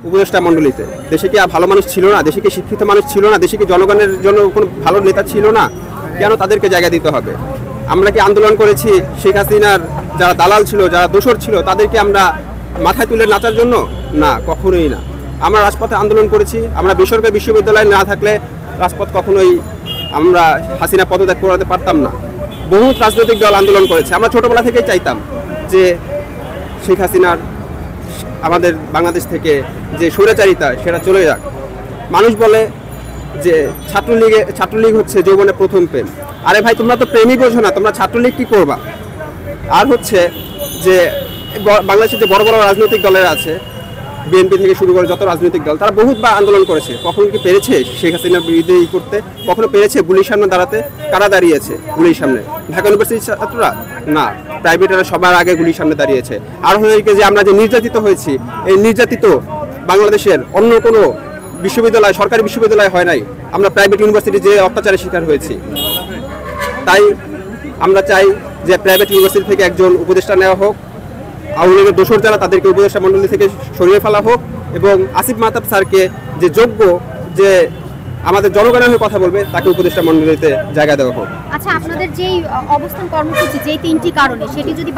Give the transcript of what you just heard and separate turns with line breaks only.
উপদেষ্টা মণ্ডলীতে দেশে কি ভালো মানুষ ছিল না, দেশে কি শিক্ষিত মানুষ ছিল না, দেশে কি জনগণের জন্য কোনো ভালো নেতা ছিল না? কেন তাদেরকে জায়গা দিতে হবে? আমরা কি আন্দোলন করেছি শেখ হাসিনার যারা দালাল ছিল, যারা দোসর ছিল, তাদেরকে আমরা মাথায় তুলে নাচার জন্য? না, কখনোই না। আমরা রাজপথে আন্দোলন করেছি। আমরা বেসরকারি বিশ্ববিদ্যালয় না থাকলে রাজপথ কখনোই আমরা হাসিনা পদত্যাগ করাতে পারতাম না। বহু রাজনৈতিক দল আন্দোলন করেছে। আমরা ছোটবেলা থেকেই চাইতাম যে শেখ হাসিনার আমাদের বাংলাদেশ থেকে যে স্বৈরাচারিতা সেটা চলে যাক। মানুষ বলে যে ছাত্রলীগ হচ্ছে যৌবনের প্রথম প্রেম। আরে ভাই, তোমরা তো প্রেমই বোঝো না, তোমরা ছাত্রলীগ কি করবা? আর হচ্ছে যে বাংলাদেশের যে বড় বড় রাজনৈতিক দলের আছে, বিএনপি থেকে শুরু করে যত রাজনৈতিক দল, তারা বহুতবার আন্দোলন করেছে। কখনো কি পেরেছে শেখ হাসিনার বিরুদ্ধে করতে? কখনো পেরেছে গুলির সামনে দাঁড়াতে? কারা দাঁড়িয়েছে গুলির সামনে? ঢাকা ইউনিভার্সিটির ছাত্ররা না, প্রাইভেটেরা সবার আগে গুলির সামনে দাঁড়িয়েছে। আর হয়েছে যে আমরা যে নির্যাতিত হয়েছি, এই নির্যাতিত বাংলাদেশের অন্য কোনো বিশ্ববিদ্যালয়, সরকারি বিশ্ববিদ্যালয় হয় নাই। আমরা প্রাইভেট ইউনিভার্সিটি যে অত্যাচারের শিকার হয়েছি। তাই আমরা চাই যে প্রাইভেট ইউনিভার্সিটি থেকে একজন উপদেষ্টা নেওয়া হোক, আওয়ামী লীগের দোসর যারা তাদেরকে উপদেষ্টা মণ্ডলী থেকে সরিয়ে ফেলা হোক, এবং আসিফ মাহতাব স্যারকে যে যোগ্য, যে আমাদের জনগণের হয়ে কথা বলবে, তাকে উপদেষ্টা মণ্ডলীতে জায়গা দেওয়া হোক।
আচ্ছা, আপনাদের যেই অবস্থান কর্মসূচি, যেই 3টি কারণে, সেটি যদি